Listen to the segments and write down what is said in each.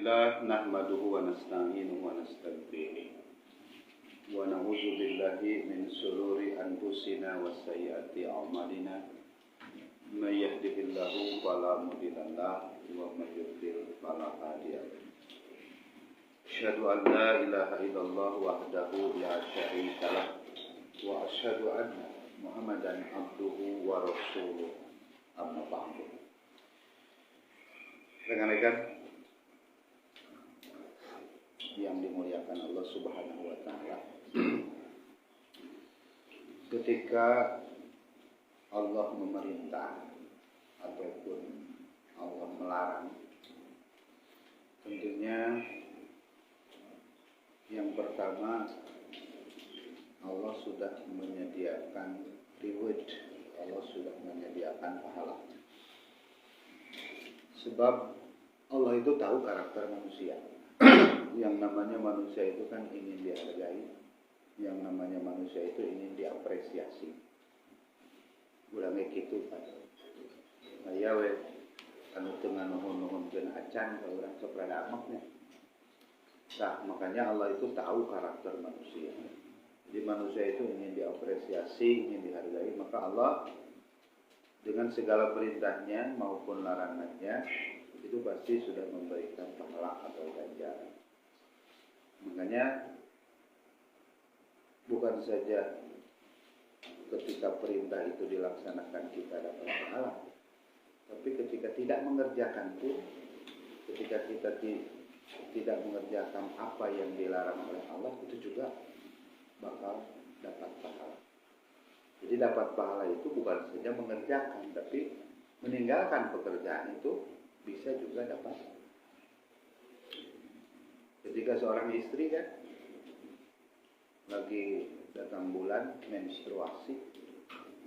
Alhamdulillah nahmaduhu wa nasta'inuhu wa nastaghfiruh wa na'udzu billahi min shururi anfusina wa sayyiati a'malina may yahdihillahu fala mudilla lahu wa may yudlil fala hadiya lahu. Asyhadu an la ilaha illallah wahdahu la syarika lah wa asyhadu anna Muhammadan abduhu wa rasuluh. Amma ba'du. Rekan-rekan yang dimuliakan Allah Subhanahu wa taala. Ketika Allah memerintah ataupun Allah melarang, tentunya yang pertama Allah sudah menyediakan reward, Allah sudah menyediakan pahala. Sebab Allah itu tahu karakter manusia. Yang namanya manusia itu kan ingin dihargai, yang namanya manusia itu ingin diapresiasi. Urang gitu kan. Aya we anu teu nganuhun-nuhunkeun acan ka urang sok rada amaknya. Nah, makanya Allah itu tahu karakter manusia. Jadi manusia itu ingin diapresiasi, ingin dihargai, maka Allah dengan segala perintahnya maupun larangannya itu pasti sudah memberikan pahala atau ganjaran. Makanya bukan saja ketika perintah itu dilaksanakan kita dapat pahala, tapi ketika tidak mengerjakan pun, ketika kita tidak mengerjakan apa yang dilarang oleh Allah, itu juga bakal dapat pahala. Jadi dapat pahala itu bukan saja mengerjakan, tapi meninggalkan pekerjaan itu bisa juga dapat. Ketika seorang istri kan lagi datang bulan menstruasi,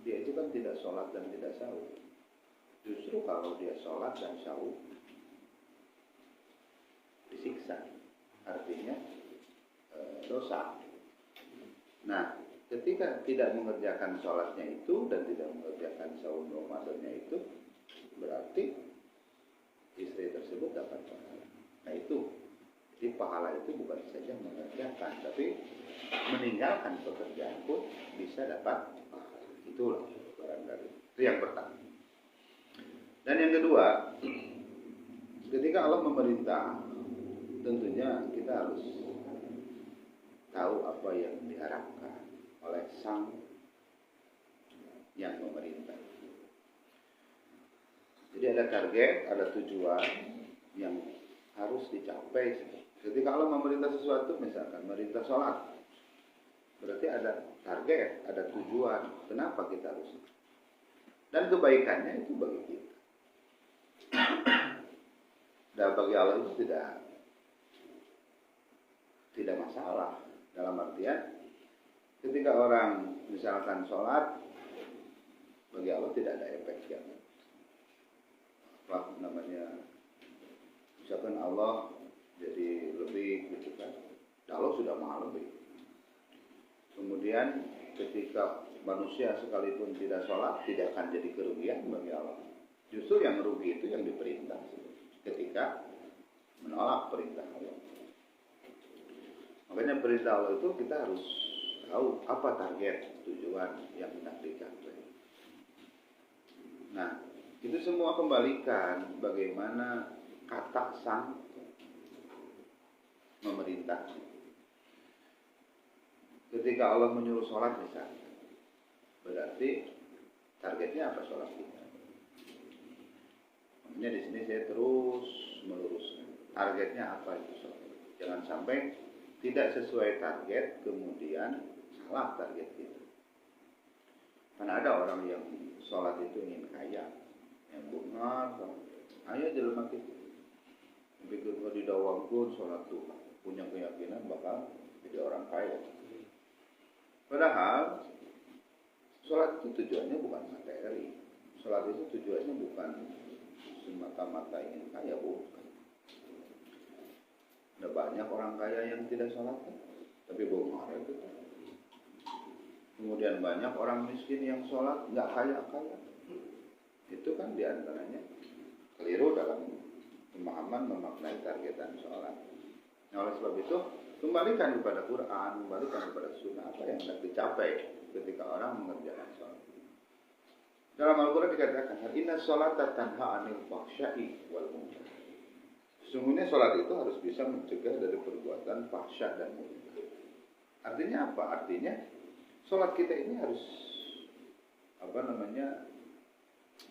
dia itu kan tidak sholat dan tidak sahur. Justru kalau dia sholat dan sahur disiksa, artinya dosa. Nah, ketika tidak mengerjakan sholatnya itu dan tidak mengerjakan sahur Ramadannya itu, berarti istri tersebut dapat pahala. Nah itu, jadi pahala itu bukan saja mengerjakan, tapi meninggalkan pekerjaan pun bisa dapat pahala. Itulah barangkali. Itu yang pertama. Dan yang kedua, ketika Allah memerintah, tentunya kita harus tahu apa yang diharapkan oleh sang yang memerintah. Jadi ada target, ada tujuan yang harus dicapai. Ketika Allah memerintah sesuatu, misalkan memerintah sholat, berarti ada target, ada tujuan. Kenapa kita harus? Dan kebaikannya itu bagi kita. Dan bagi Allah itu tidak masalah. Dalam artian, ketika orang misalkan sholat, bagi Allah tidak ada efeknya. Apa namanya? Misalkan Allah jadi lebih gitu kan. Allah sudah maha lebih. Kemudian ketika manusia sekalipun tidak sholat, tidak akan jadi kerugian bagi Allah. Justru yang rugi itu yang diperintah ketika menolak perintah Allah. Makanya perintah Allah itu kita harus tahu apa target, tujuan yang hendak dicapai. Nah, itu semua kembalikan bagaimana kata sang memerintah. Ketika Allah menyuruh sholat misalnya, berarti targetnya apa sholat kita? Makanya di sini saya terus meluruskan targetnya apa itu sholat. Jangan sampai tidak sesuai target kemudian salah target kita. Karena ada orang yang sholat itu ingin kaya, yang benar, ayo jelema kitu. Begitu didawangkeun sholat Tuhan, punya keyakinan bakal jadi orang kaya. Padahal sholat itu tujuannya bukan materi. Sholat itu tujuannya bukan semata-mata ingin kaya, bukan. Ada banyak orang kaya yang tidak sholat, tapi bohong itu. Kemudian banyak orang miskin yang sholat nggak kaya-kaya. Itu kan diantaranya keliru dalam pemahaman memaknai targetan sholat. Nah, oleh sebab itu, kembalikan kepada Quran, kembalikan kepada sunnah apa yang hendak dicapai ketika orang mengerjakan sholat. Dalam Al-Quran dikatakan, Inna sholata tanha anil fahsya'i wal munkar. Sesungguhnya sholat itu harus bisa mencegah dari perbuatan fahsya dan munkar. Artinya apa? Artinya sholat kita ini harus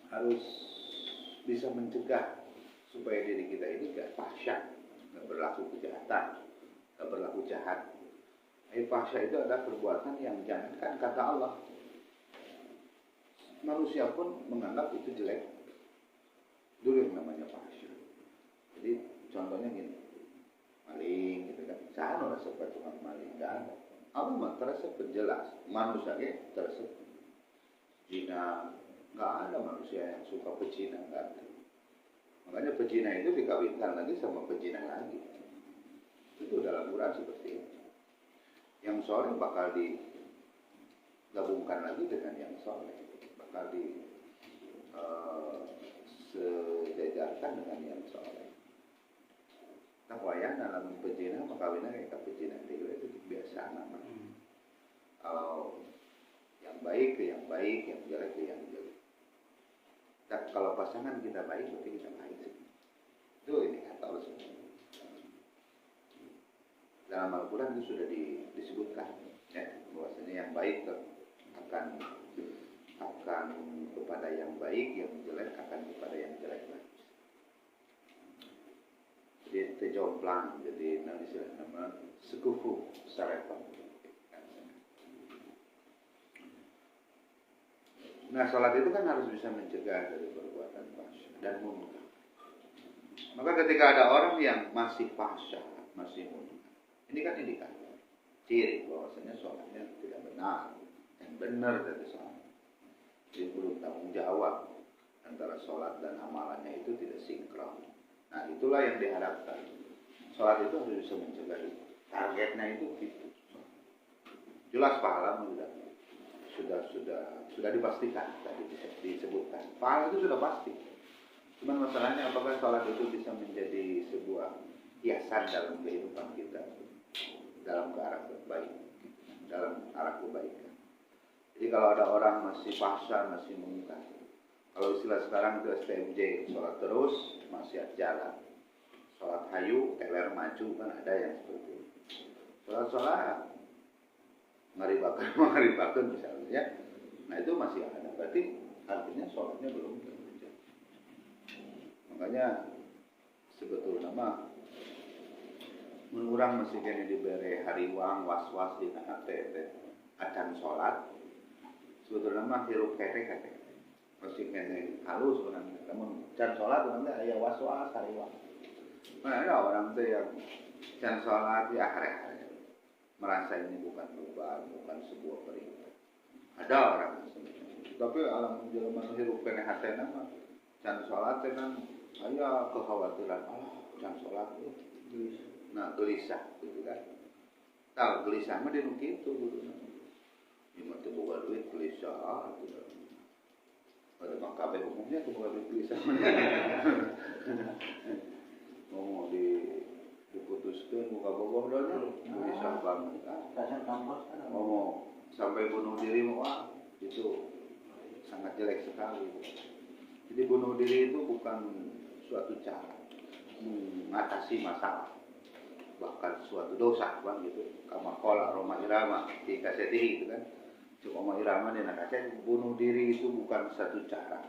harus bisa mencegah supaya diri kita ini gak fahsya, gak berlaku kejahatan, gak berlaku jahat. Fahsya itu adalah perbuatan yang jangankan kata Allah, manusia pun menganggap itu jelek. Dulu yang namanya fahsya. Jadi contohnya gini, maling gitu kan, sana rasa tukang maling gak ada. Allah mah terasa penjelas, manusia terasa zina, gak ada manusia yang suka pezina, gak ada. Makanya pezina itu dikawinkan lagi sama pezina lagi. Itu dalam Quran seperti itu. Yang soleh bakal digabungkan lagi dengan yang soleh, bakal sejajarkan dengan yang soleh. Nah, wayang dalam pezina makawinnya kayak pezina itu biasa namanya. Kalau yang baik ke yang baik, yang jelek ke yang jelek. Dan kalau pasangan kita baik, berarti kita baik. Itu ini kata Allah SWT. Dalam Al-Quran itu sudah disebutkan, ya, bahwasanya yang baik akan kepada yang baik, yang jelek akan kepada yang jelek lagi. Jadi terjomplang, jadi nama sekufu sarefan. Nah, sholat itu kan harus bisa mencegah dari perbuatan fahsya dan munkar. Maka ketika ada orang yang masih fahsya, masih munkar, ini kan indikator, ciri bahwasanya sholatnya tidak benar, yang benar dari sholat. Jadi belum tanggung jawab antara sholat dan amalannya itu tidak sinkron. Nah, itulah yang diharapkan. Sholat itu harus bisa mencegah itu. Targetnya itu gitu. Jelas pahala sudah dipastikan, tadi disebutkan. Pahala itu sudah pasti. Cuman masalahnya apakah sholat itu bisa menjadi sebuah hiasan dalam kehidupan kita, dalam ke arah baik, dalam arah kebaikan. Jadi kalau ada orang masih fahsya, masih munkar, kalau istilah sekarang itu STMJ, sholat terus, maksiat jalan. Sholat hayu, teler maju, kan ada yang seperti itu. Sholat ngaribakan misalnya, ya. Nah itu masih ada, berarti artinya sholatnya belum terjadi. Makanya sebetulnya menurang masih kena diberi hariwang was-was di hati acan sholat. Sebetulnya hirup kete masih kena halus sebenarnya. Namun can sholat nanti ada was-was hariwang. Mana ada orang tuh yang can sholat di akhir-akhir merasa ini bukan beban, bukan sebuah perintah. Ada orang tapi alam jelema hirup kene hatena mah can salat teh kan aya kekhawatiran, can salat nah gelisah gitu kan. Tah gelisah mah dinu kitu guruna. Ieu mah teu boga duit gelisah gitu. Pada mah kabeh umumnya teu boga duit gelisah. Ngomong diputuskeun buka bogoh doanya gelisah banget. Kasan kampus kan ngomong sampai bunuh diri mah itu sangat jelek sekali. Jadi bunuh diri itu bukan suatu cara mengatasi masalah, bahkan suatu dosa, bang gitu. Kama qala Roma Irama di kasetihi itu kan. Roma Irama di kaset bunuh diri itu bukan satu cara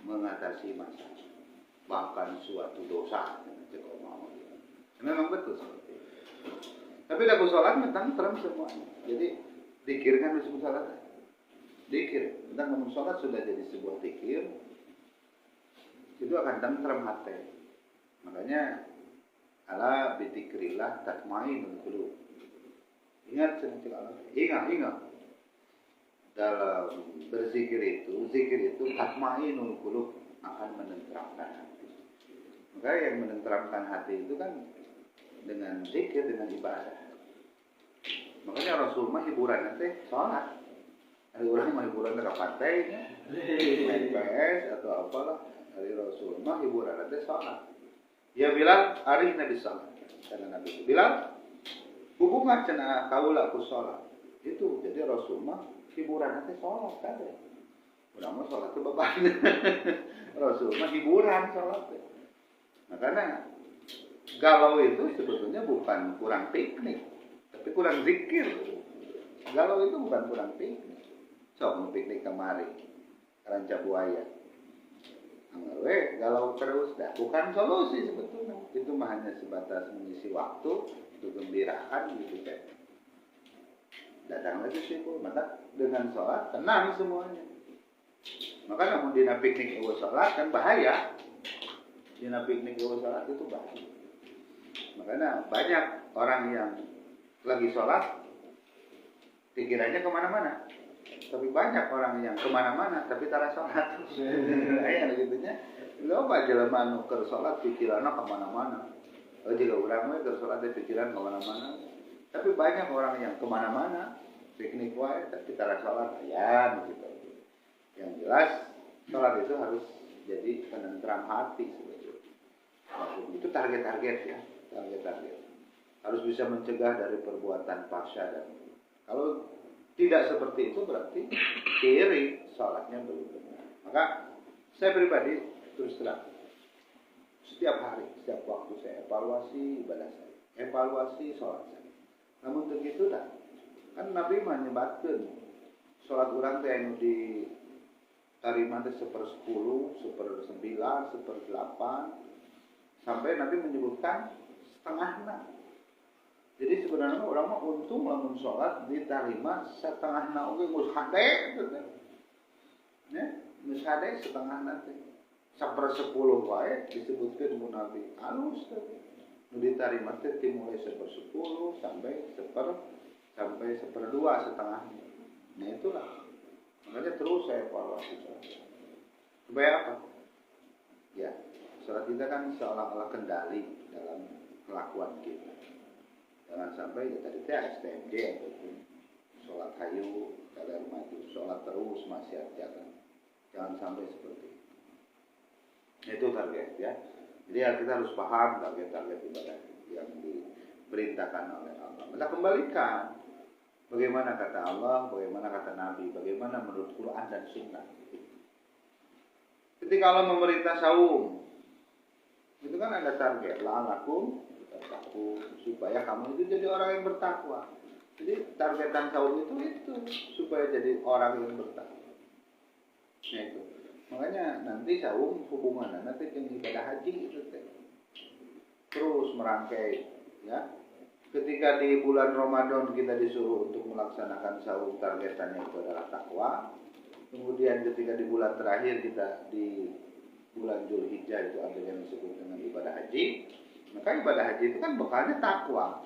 mengatasi masalah, bahkan suatu dosa. Memang betul seperti itu. Tapi lagu sholat tentang terang semuanya. Jadi dikir kan disebut sholat. Dikir, tentang ngomong sholat sudah jadi sebuah dikir, itu akan tenteram hati. Makanya ala bidzikrillah tatma'innul qulub. Ingat sentuh Allah. Ingat. Dalam berzikir itu, zikir itu tatma'innul qulub, akan menenteramkan hati. Maka yang menenteramkan hati itu kan dengan zikir, dengan ibadah. Makanya Rasulullah hiburan nanti sholat. Ada orang mah hiburan ke pantai, main PS atau apalah. Dari Rasulullah hiburan nanti sholat. Ya Bilal, ari Nabi salat. Karena Nabi itu Bilal, hubungan cenah kaula ku salat. Itu jadi Rasulullah hiburan nanti salat kan. Urang mah salat teh beban. Rasulullah hiburan salat. Makanya galau itu sebetulnya bukan kurang piknik, tapi kurang zikir. Galau itu bukan kurang piknik. Sok piknik kemari, Ranca Buaya. Anggawe galau terus dah, bukan solusi sebetulnya. Itu mah hanya sebatas mengisi waktu untuk gembiraan gitu kan. Datang lagi sibuk, maka dengan sholat tenang semuanya. Maka namun dina piknik eueuh sholat kan bahaya. Dina piknik eueuh sholat itu bahaya. Makanya banyak orang yang lagi sholat pikirannya kemana-mana. Tapi banyak orang yang kemana-mana tapi tara sholat. Ya gitunya. Loba jelema anu keur sholat pikiranna kemana-mana. Jika urang mah keur sholat pikiran kemana-mana. Tapi banyak orang yang kemana-mana piknik wae tapi tara sholat ya gitu. Yang jelas sholat itu harus jadi penentram hati sebetulnya. Itu target-target ya. Target-target harus bisa mencegah dari perbuatan fahsya dan kalau tidak seperti itu berarti kiri sholatnya belum benar. Maka saya pribadi terus terang setiap hari, setiap waktu saya evaluasi ibadah saya, evaluasi sholat saya. Namun begitu dah, kan Nabi menyebutkan sholat orang teh anu di tarima teh 1/10, 1/9, 1/8 sampai Nabi menyebutkan setengahna. Jadi sebenarnya orang mah untung lamun sholat diterima setengahna oge geus hade gitu teh. Ya, geus hade setengahna teh. 1/10 wae disebutkeun ku Nabi. Alus teh. Nu diterima teh dimulai 1/10 sampai 1/2 setengahnya. Nah itulah. Makanya terus saya evaluasi sholat. Supaya apa? Ya, sholat kita kan seolah-olah kendali dalam kelakuan kita. Jangan sampai ya tadi STMJ ataupun sholat hayu, kadar maju, sholat terus masih jalan. Jangan sampai seperti itu. Itu target ya. Jadi kita harus paham target-target ibadah yang diperintahkan oleh Allah. Kita kembalikan bagaimana kata Allah, bagaimana kata Nabi, bagaimana menurut Quran dan Sunnah. Ketika Allah memerintah saum, itu kan ada target la'alakum tattaqun, supaya kamu itu jadi orang yang bertakwa. Jadi targetan saum itu supaya jadi orang yang bertakwa. Nah itu. Makanya nanti saum hubungannya nanti dengan ibadah haji itu teh. Terus merangkai ya. Ketika di bulan Ramadan kita disuruh untuk melaksanakan saum, targetannya itu adalah takwa. Kemudian ketika di bulan terakhir kita di bulan Zulhijjah itu ada yang disebut dengan ibadah haji. Maka ibadah haji itu kan bekalnya takwa.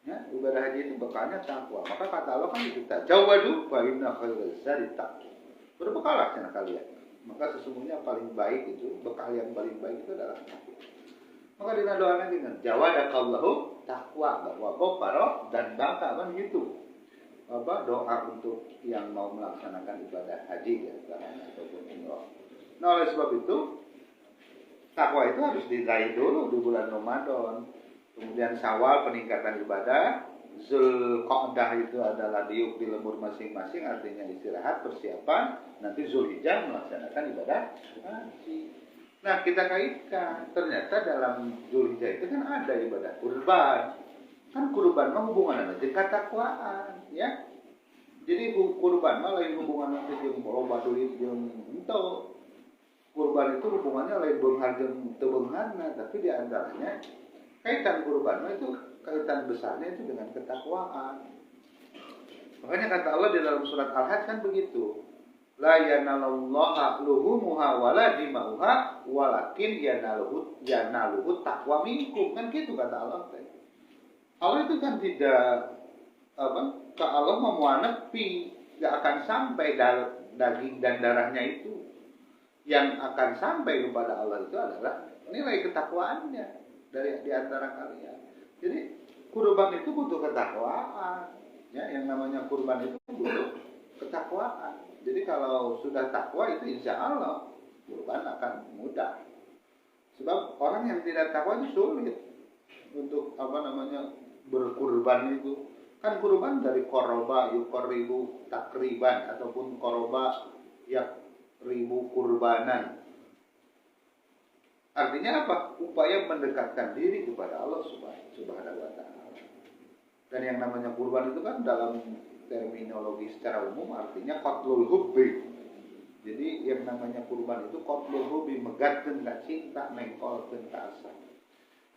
Ya, ibadah haji itu bekalnya takwa. Maka kata Allah kan kita jawadu fa inna khairaz zadi taqwa. Berbekalah cenah kalian. Maka sesungguhnya paling baik itu bekal yang paling baik itu adalah takwa. Maka dina doanya dengan jawadakallahu takwa bahwa ghafara dan baka kan gitu. Apa doa untuk yang mau melaksanakan ibadah haji ya ataupun umrah. Nah oleh sebab itu takwa itu harus diraih dulu di bulan Ramadan. Kemudian Syawal peningkatan ibadah, Zulqa'dah itu adalah diuk di lembur masing-masing artinya istirahat persiapan, nanti Zulhijjah melaksanakan ibadah haji. Nah, kita kaitkan ternyata dalam Zulhijjah itu kan ada ibadah kurban. Kan kurban mah hubunganna jeung katakwaan, ya. Jadi kurban mah lain hubunganna jeung loba duit jeung henteu. Kurban itu hubungannya lain beunghar jeung teu beungharna, tapi di antaranya kaitan kurban itu kaitan besarnya itu dengan ketakwaan. Makanya kata Allah di dalam surat Al-Hajj kan begitu. La yanalallahu luhumuha wala dimauha walakin yanaluhu taqwa minkum, kan gitu kata Allah. Allah itu kan tidak ke Allah memuanepi, enggak akan sampai daging dan darahnya itu. Yang akan sampai kepada Allah itu adalah nilai ketakwaannya dari di antara kalian. Jadi kurban itu butuh ketakwaan. Ya, yang namanya kurban itu butuh ketakwaan. Jadi kalau sudah takwa itu insya Allah kurban akan mudah. Sebab orang yang tidak takwa itu sulit untuk berkurban itu. Kan kurban dari koroba yukoribu takriban ataupun koroba yak ribu kurbanan. Artinya apa? Upaya mendekatkan diri kepada Allah Subhanahu wa taala. Dan yang namanya kurban itu kan dalam terminologi secara umum artinya qatlul hubbi. Jadi yang namanya kurban itu qatlul hubbi, megatkeun ka cinta, mengkolkeun ka asa.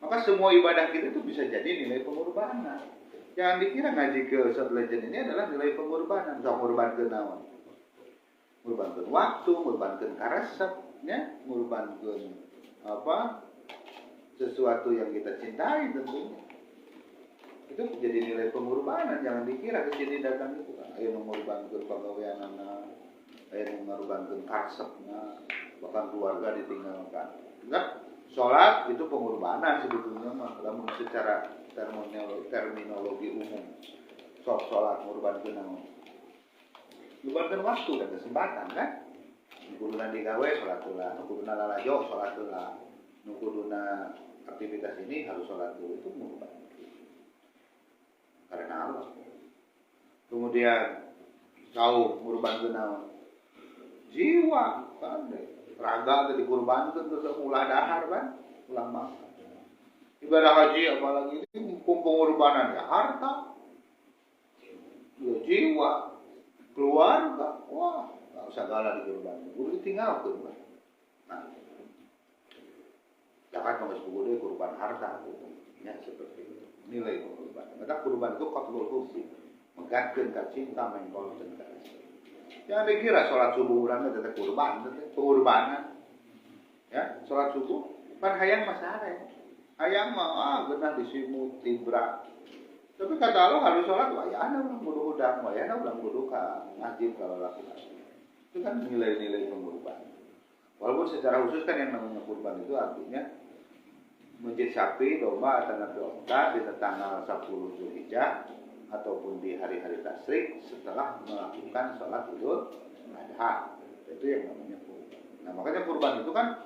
Maka semua ibadah kita itu bisa jadi nilai pengorbanan. Jangan dikira ngaji ke Ustaz Legend ini adalah nilai pengorbanan. Sok ngorbankeun naon? Ngorbankeun waktu, ngorbankeun karesep, ya, ngorbankeun sesuatu yang kita cintai tentunya. Itu jadi nilai pengorbanan. Jangan dikira ke sini datang itu kan aya ngorbankeun pagaweanana, aya ngorbankeun karesepna, bahkan keluarga ditinggalkan. Enggak. Sholat itu pengorbanan sebetulnya mah, namun secara terminologi umum. Sholat ngorbankeun naon? Ngorbankeun waktu dan kesempatan kan? Kuduna digawe sholat heula, kuduna lalajo sholat heula, kuduna aktivitas ini harus sholat dulu, itu ngorbankeun. Karena Allah. Kemudian kau ngorbankeun naon? Jiwa, kan? Raga tadi dikurbankan terus ulah dahar kan, ulah makan. Ibadah haji apalagi ini pengorbanan ya harta, ya jiwa, keluarga, wah segala dikurbankan. Kudu ditinggal kurban. Nah, zakat nggak sepuluh kurban harta, ya seperti itu. Nilai kurban. Maka kurban itu qatlul hubbi, megatkeun ka cinta, mengkolkeun ka asa. Jangan dikira sholat subuh urang teh kurban, pengorbanan. Ya, sholat subuh pan hayang mah sare. Hayang mah geunah disimut tibra. Tapi kata Allah harus sholat wayana ulang kudu hudang, wayana ulang kudu ka ngaji kalau laki-laki. Itu kan nilai-nilai pengorbanan. Walaupun secara khusus kan yang namanya kurban itu artinya mencit sapi, domba atau nabi onta di tanggal 10 Zulhijjah ataupun di hari-hari tasyrik setelah melakukan sholat Idul Adha. Itu yang namanya kurban. Nah, makanya kurban itu kan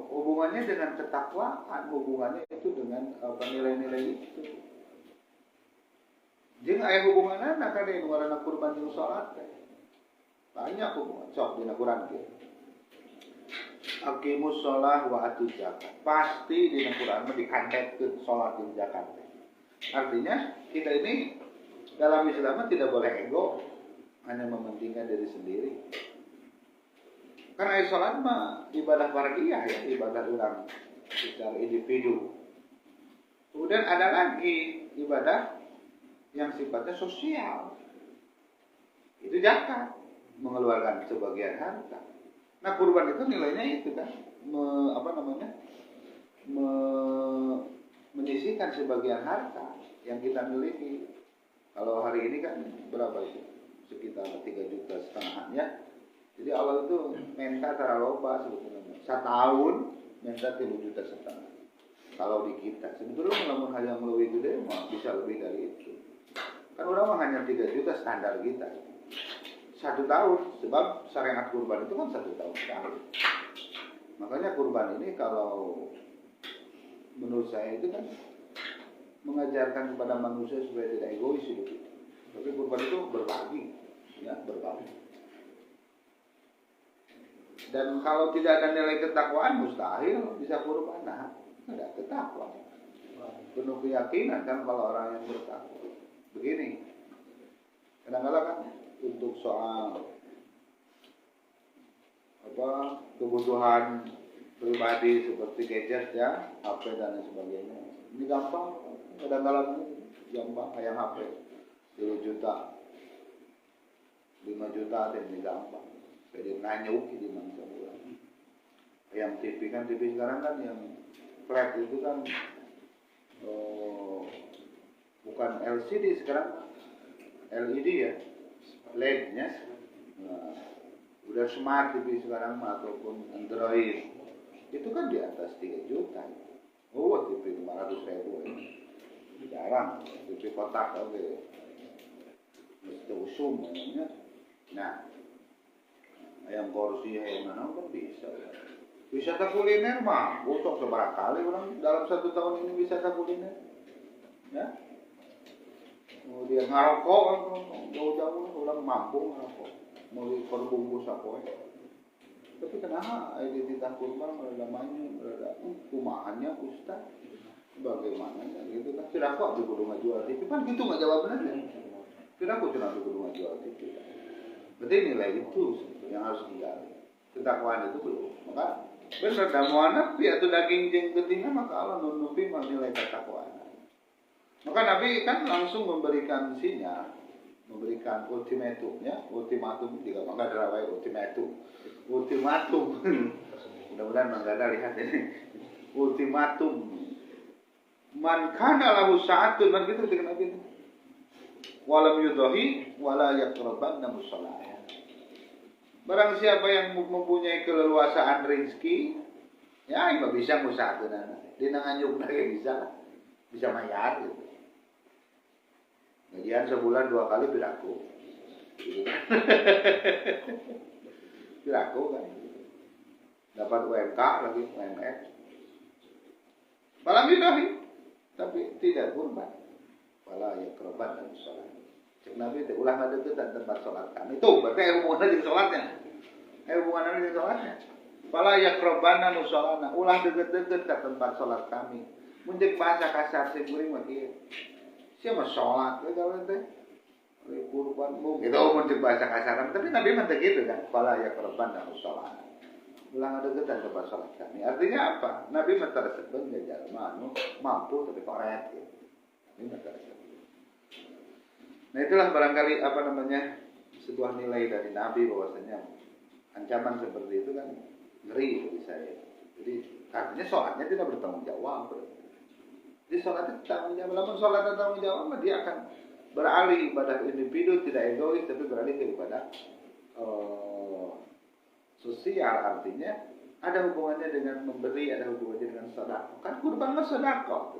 hubungannya dengan ketakwaan, hubungannya itu dengan nilai-nilai itu. Jeung aya hubunganna ka deui nu ngaranna kurban jeung salat teh. Banyak hubungan. Sok dina Quran kieu. Aqimus shalah wa atuz zakat. Pasti dina Quran mah dikandetkeun salat jeung zakat. Artinya kita ini dalam Islam tidak boleh ego, hanya mementingkan diri sendiri. Karena sholat mah ibadah fardhiyah ya, ibadah orang secara individu. Kemudian ada lagi ibadah yang sifatnya sosial. Itu zakat, mengeluarkan sebagian harta. Nah kurban itu nilainya itu kan, menyisihkan sebagian harta yang kita miliki. Kalau hari ini kan berapa itu? Sekitar 3,5 juta ya. Jadi Allah itu minta tara loba sebetulnya. Setahun minta 3,5 juta. Kalau di kita sebetulnya lamun hanya meluwi gede mah bisa lebih dari itu. Kan orang mah hanya 3 juta standar kita. 1 tahun, sebab syariat kurban itu kan 1 tahun sekali. Makanya kurban ini kalau menurut saya itu kan mengajarkan kepada manusia supaya tidak egois hidup itu. Tapi kurban itu berbagi, ya berbagi. Dan kalau tidak ada nilai ketakwaan mustahil bisa kurban. Nah, tidak ketakwa. Penuh keyakinan kan kalau orang yang bertakwa. Begini, kadang-kadang kan untuk soal kebutuhan pribadi seperti gadget ya, HP dan lain sebagainya. Ini gampang, kadang-kadang gampang kayak HP 10 juta, 5 juta dan ini gampang. Jadi nganyuk di mangsa bulan. Yang TV kan TV sekarang kan yang flat itu kan bukan LCD sekarang LED ya, LED-nya. Nah, udah smart TV sekarang ataupun Android itu kan di atas 3 juta. Oh, TV 500.000 ya. Jarang TV kotak oke. Mesti usum namanya. Nah ayam porsi ayam mana kan bisa. Wisata kuliner mah, busuk seberapa kali orang dalam 1 tahun ini wisata kuliner, ya. Kemudian ngarokok kan jauh-jauh orang mampu ngarokok, mau perbungkus apa ya. Tapi kenapa identitas kurban mereka maju, mereka kumahannya ustaz, bagaimana gitu kan? Tidak kok di kudu ngajual TV kan gitu nggak jawabannya. Tidak kok cuma di kudu ngajual TV. Berarti nilai itu yang harus digali. Ketakwaan itu belum, maka benar damuana piatu daging jeng ketingnya maka Allah nunupi nilai ketakwaan. Maka Nabi kan langsung memberikan sinyal, memberikan ultimatumnya, ultimatum juga maka terawai ultimatum. Mudah-mudahan Manggada lihat ini. Ultimatum. Man kana lahu sa'atun man gitu dengan Nabi. Walam yudahi wala yaqrabanna musalla. Barang siapa yang mempunyai keleluasaan rezeki, ya nggak bisa ngusahakeun. Dina nganyuk lagi bisa mayar gitu. Gajian sebulan 2 kali piraku. Gitu kan. Piraku kan. Dapat UMK lagi UMS. Malam yudahi, tapi tidak kurban. Wala yaqraban dan sholat. Cek Nabi itu ulah ngadeket dan tempat sholat kami. Tuh, berarti ada hubungannya dengan sholatnya. Ada hubungannya dengan sholatnya. Wala yaqraban dan sholatna. Ulah deket-deket ke tempat sholat kami. Munjek bahasa kasar sing kuring mah kieu. Siapa sholat we gawe teh? Kurban mung. Itu munjek bahasa kasar. Tapi Nabi mah teh gitu kan. Wala yaqraban dan sholat. Ulah deket dan tempat sholat kami. Artinya apa? Nabi mah tersebut jajar manu mampu tapi koret gitu. Ini mah tersebut. Nah itulah barangkali sebuah nilai dari Nabi bahwasanya ancaman seperti itu kan ngeri bagi saya. Jadi artinya sholatnya tidak bertanggung jawab. Jadi sholatnya bertanggung jawab. Namun sholat bertanggung jawab dia akan beralih ibadah individu tidak egois tapi beralih ke ibadah sosial, artinya ada hubungannya dengan memberi, ada hubungannya dengan sedekah. Kan kurban mah sedekah.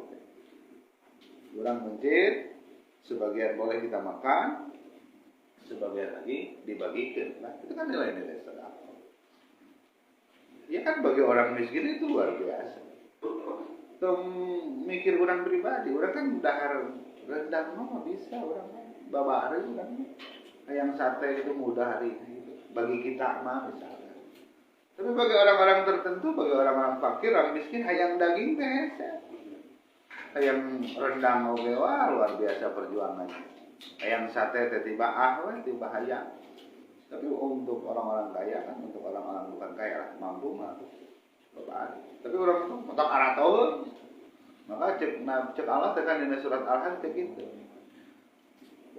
Orang masjid sebagian boleh kita makan, sebagian lagi dibagikan. Nah, itu kan nilai-nilai sedekah. Ya kan bagi orang miskin itu luar biasa. Tuh mikir orang pribadi, orang kan dahar rendang mah bisa orang babare kan. Yang sate itu mudah hari ini. Bagi kita mah misalnya. Tapi bagi orang-orang tertentu, bagi orang-orang fakir, orang miskin hayang daging teh. Hayang rendang oge luar biasa perjuangannya. Hayang sate teh tiba tiba hayang. Tapi untuk orang-orang kaya kan, untuk orang-orang bukan kaya mampu mah babari. Tapi orang itu mentok arataun. Maka cek Allah tekan di surat Al-Hajj gitu.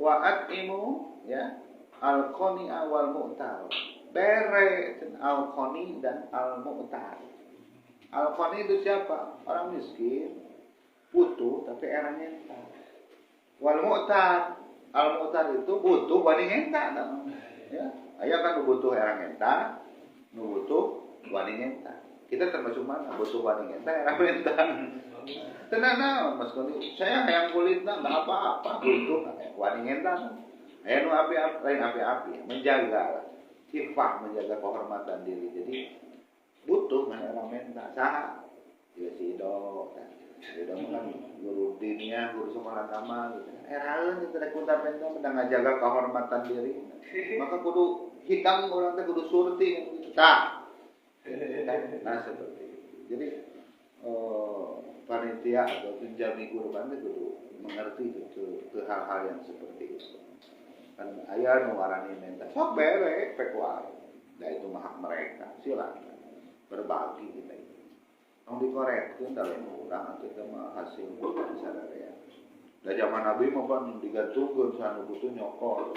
Wa'at imu ya al-qani'a wal mu'tar. Bere al-qani dan al-mu'tar. Al-qani itu siapa? Orang miskin, butuh tapi era nyentak. Wal mu'tar, al-mu'tar itu butuh wani nyentak. Ya, aya kan butuh era nyentak, butuh wani nyentak. Kita termasuk mana? Butuh wani nyentak, era nyentak. Tenang, Mas Koni, saya yang kulitnya nggak apa-apa, butuh wani nyentak. Aya nu api-api, lain api-api, menjaga sifat, menjaga kehormatan diri. Jadi butuh mana orang mental sah ya si do kan guru dinnya, guru sekolah agama gitu. Eraeun itu rek kuntar penting sedang ngajaga kehormatan diri. Maka kudu hitam orang teh kudu surti tah. Nah seperti itu. Jadi panitia atau penjami kurban itu kudu mengerti itu hal-hal yang seperti itu. Kan aya nu warani minta sok bere pek wae. Nah itu hak mereka, silakan berbagi kita itu. Ang dikorektkeun da lain urang atuh teh mah hasil bukan sadaya. Da zaman Nabi mah pan digantungkeun sanu butuh nyokot.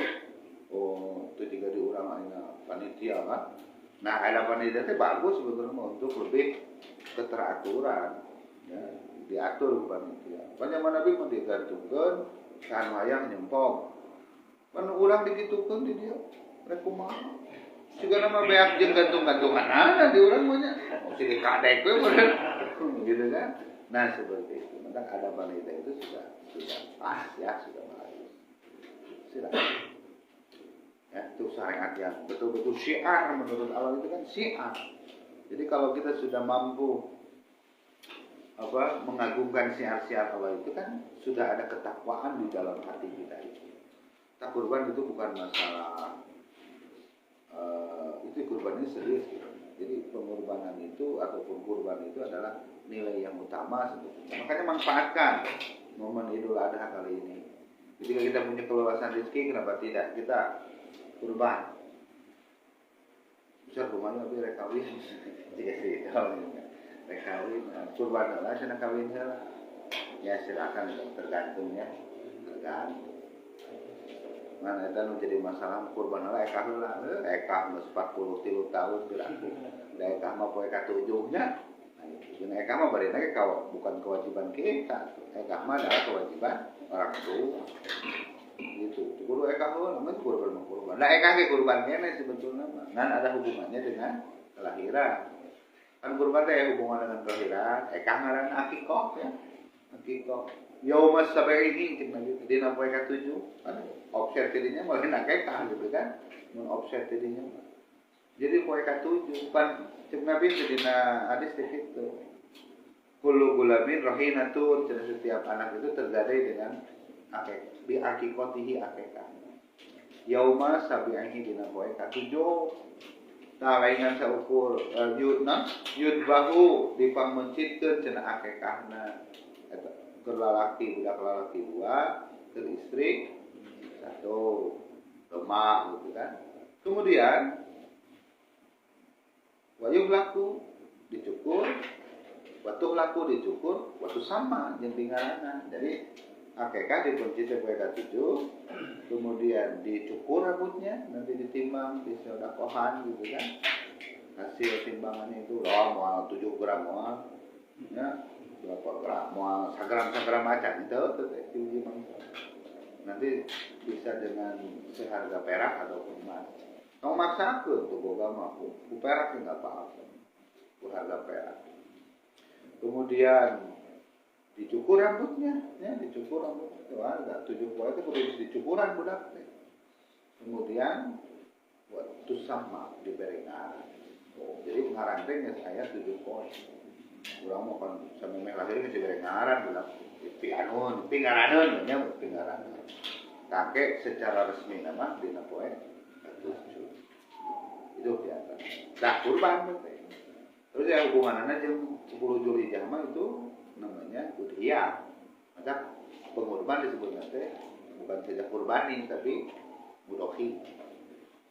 Oh, itu juga di urang ayeuna panitia kan. Nah, ada panitia teh bagus sebetulnya untuk lebih keteraturan. Ya, diatur panitia. Pan zaman Nabi mah digantungkeun kan wayang nyempong. Pan urang digitukeun di dieu. Rek kumaha? Juga nama beak jeung gantung-gantungan ada di urang mah nya. Si dikadek we gitu kan. Nah, seperti itu. Maka ada panitia itu sudah pas ya, sudah bagus. Silakan. Ya, itu syariat yang betul-betul syiar menurut Allah itu kan syiar. Jadi kalau kita sudah mampu mengagungkan syiar-syiar Allah itu kan sudah ada ketakwaan di dalam hati kita itu. Tak kurban itu bukan masalah itu kurban ini serius gitu. Jadi pengorbanan itu ataupun kurban itu adalah nilai yang utama sebetulnya. Makanya manfaatkan momen Idul Adha kali ini. Ketika kita punya keluasan rezeki, kenapa tidak kita kurban? Besar rumahnya tapi rekawin, jika sih rekawin, kurban lah, sana kawin lah. Ya silakan tergantung ya, tergantung. Mana itu menjadi masalah kurban lah ekah lah, ekah 43 tahun berarti, ekah mah poe katujuhnya. Nah, ekah mah bari lagi bukan kewajiban kita, ekah mah adalah kewajiban orang tua. Gitu. Kudu ekah lo namanya kurban. Nah ekah ke kurban kene sebetulnya mah. Nan ada hubungannya dengan kelahiran. Kan kurban teh hubungan dengan kelahiran, ekah ngaran akikoh ya. Akikoh. Yaumas sabaini cik nabi dina poe ka-7. Offset tidinya mah nak ekah gitu kan. Mun offset tidinya mah. Jadi poe ka-7 pan cik nabi dina hadis itu. Kullu gulamin rahinatun, setiap anak itu tergadai dengan akikah, bi akikotihi akikah. Yauma sabi'ahi dina poe ka-7. Nah, laingan saukur yudbahu dipangmencitkeun cenah akikahna. Keur lalaki budak lalaki 2, keur istri 1. Lemak gitu kan. Kemudian wayuh laku dicukur, watuh laku dicukur, watu sama jeung tinggalana. Jadi akikah dikunci poe ka-7, kemudian dicukur rambutnya, nanti ditimbang di sodakohan gitu kan. Hasil timbangannya itu moal 7 gram moal, ya berapa gram moal sagram macan itu nanti bisa dengan seharga perak ataupun emas. Kamu maksakeun tuh boga mah ku perak enggak apa-apa, ku harga perak. Kemudian dicukur rambutnya, ya dicukur rambutnya. Wah, 7 poe itu kudu dicukuran budak teh. Kemudian buat sama diberingan. Jadi ngaran teh geus aya 7 poe. Urang mah kan samemeh lahir geus diberingaran budak. Pingaraneun nya pingaraneun. Kakek secara resmi nama dina poe 7. Itu biasa. Dah kurban teh. Terus ya hubunganana jeung 10 Zulhijjah mah itu namanya udhiyah. Maka pengorban disebut nanti bukan saja kurbani tapi mudohi.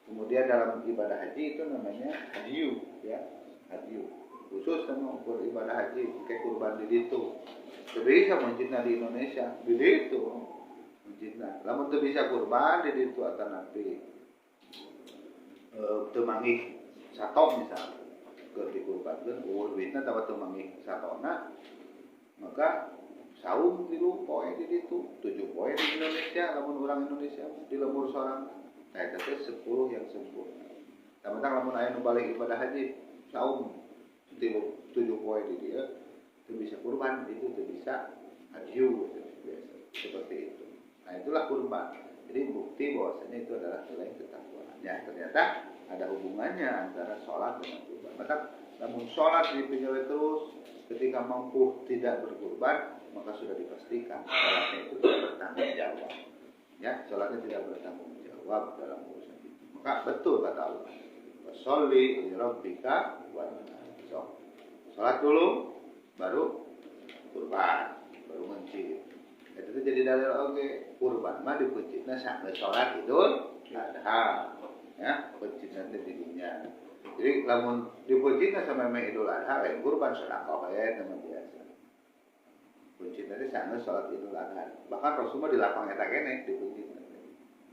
Kemudian dalam ibadah haji itu namanya hadiyu, ya hadiyu. Khusus sama ukur ibadah haji kayak kurban di situ. Bisa masjidnya di Indonesia di situ masjidnya. Lamun teu bisa kurban di situ atau nanti teu manggih satok misalnya keur dikurbankeun duitna tawa teu manggih satona, maka saum tilu poe di situ, 7 poe di Indonesia, lamun orang Indonesia di lembur sorang. Nah, itu 10 yang sempurna. Tamatang lamun aya nu balik ibadah haji, saum 7 poe di dia, itu bisa kurban, itu bisa hadiyu biasa seperti itu. Nah, itulah kurban. Jadi bukti bahwasanya itu adalah nilai ketakwaan. Ya, ternyata ada hubungannya antara sholat dengan kurban. Maka namun sholat dipilih terus, ketika mampu tidak berkurban, maka sudah dipastikan sholatnya itu tidak bertanggung jawab. Ya, sholatnya tidak bertanggung jawab dalam urusan itu. Maka betul kata Allah. Sholli li rabbika wanhar. Sholat dulu, baru kurban, baru mencit. Itu jadi dalil oke. Kurban mah dipuncitna sampai sholat Idul Adha. Ya, puncit nanti di dunia. Jadi lamun dipuncitna sampai Idul Adha, lain kurban sedekah ya teman biasa. Puncit nanti sampai sholat Idul Adha. Bahkan Rasulullah di lapang eta kene dipuncit nanti.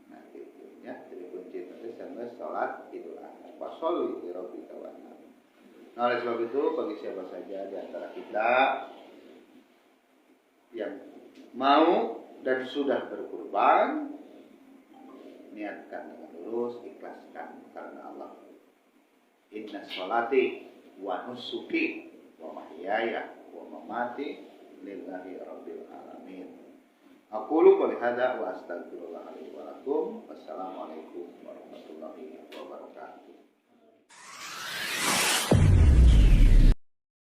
Nah, gitu ya. Jadi puncit nanti sampai sholat Idul Adha. Washolli li rabbika wanhar. Nah, oleh sebab itu bagi siapa saja di antara kita yang mau dan sudah berkurban, niatkan dengan lurus, ikhlaskan karena Allah. Inna sholati wa nusuki wa mahyaya wa mamati lillahi rabbil alamin. Aqulu qouli hadza wa astaghfirullah li wa lakum. Wassalamualaikum warahmatullahi wabarakatuh.